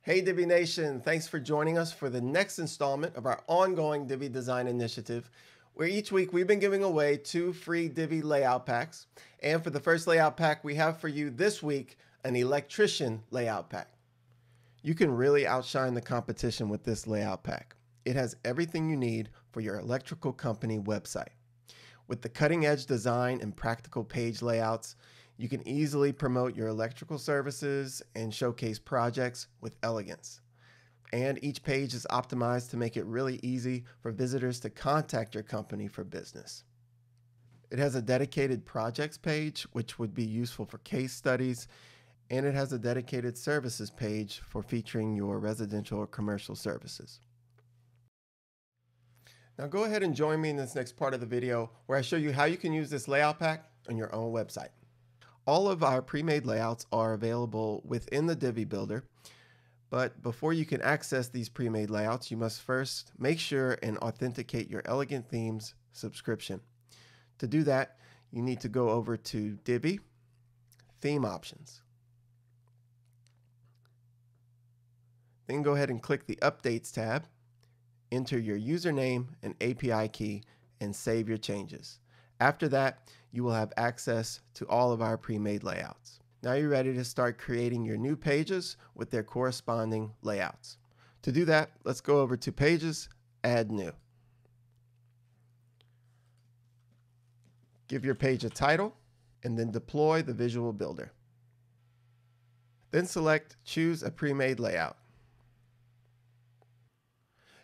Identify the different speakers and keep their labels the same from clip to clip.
Speaker 1: Hey Divi Nation, thanks for joining us for the next installment of our ongoing Divi Design Initiative, where each week we've been giving away 2 free Divi Layout Packs. And for the first layout pack we have for you this week, an Electrician Layout Pack. You can really outshine the competition with this layout pack. It has everything you need for your electrical company website. With the cutting-edge design and practical page layouts, you can easily promote your electrical services and showcase projects with elegance. And each page is optimized to make it really easy for visitors to contact your company for business. It has a dedicated projects page, which would be useful for case studies, and it has a dedicated services page for featuring your residential or commercial services. Now go ahead and join me in this next part of the video where I show you how you can use this layout pack on your own website. All of our pre-made layouts are available within the Divi Builder, but before you can access these pre-made layouts, you must first make sure and authenticate your Elegant Themes subscription. To do that, you need to go over to Divi, Theme Options. Then go ahead and click the Updates tab, enter your username and API key, and save your changes. After that, you will have access to all of our pre-made layouts. Now you're ready to start creating your new pages with their corresponding layouts. To do that, let's go over to Pages, Add New. Give your page a title, and then deploy the Visual Builder. Then select Choose a Pre-made Layout.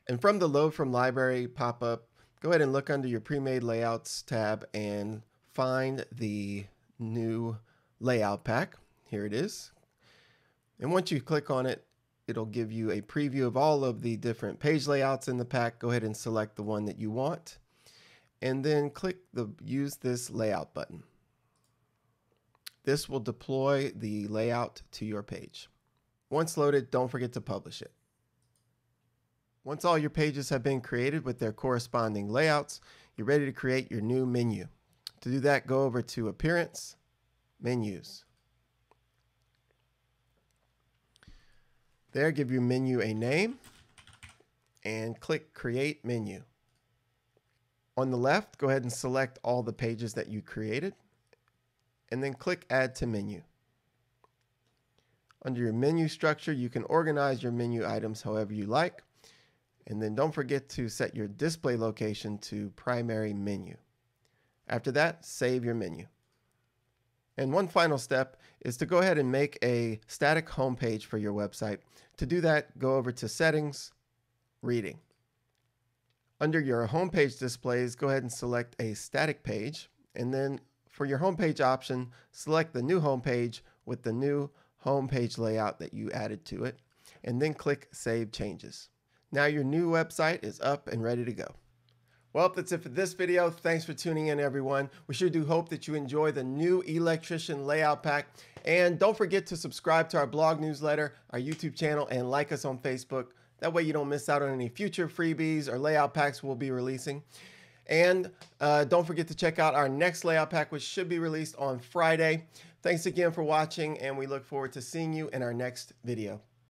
Speaker 1: And from the Load from Library pop-up, go ahead and look under your Pre-made Layouts tab and find the new layout pack. Here it is. And once you click on it, it'll give you a preview of all of the different page layouts in the pack. Go ahead and select the one that you want, and then click the Use This Layout button. This will deploy the layout to your page. Once loaded, don't forget to publish it. Once all your pages have been created with their corresponding layouts, you're ready to create your new menu. To do that, go over to Appearance, Menus. There, give your menu a name and click Create Menu. On the left, go ahead and select all the pages that you created and then click Add to Menu. Under your menu structure, you can organize your menu items however you like. And then don't forget to set your display location to Primary Menu. After that, save your menu. And one final step is to go ahead and make a static home page for your website. To do that, go over to Settings, Reading. Under your homepage displays, go ahead and select a static page. And then for your homepage option, select the new homepage with the new homepage layout that you added to it. And then click Save Changes. Now your new website is up and ready to go. Well, that's it for this video. Thanks for tuning in, everyone. We sure do hope that you enjoy the new Electrician Layout Pack. And don't forget to subscribe to our blog newsletter, our YouTube channel, and like us on Facebook. That way you don't miss out on any future freebies or layout packs we'll be releasing. And don't forget to check out our next layout pack, which should be released on Friday. Thanks again for watching, and we look forward to seeing you in our next video.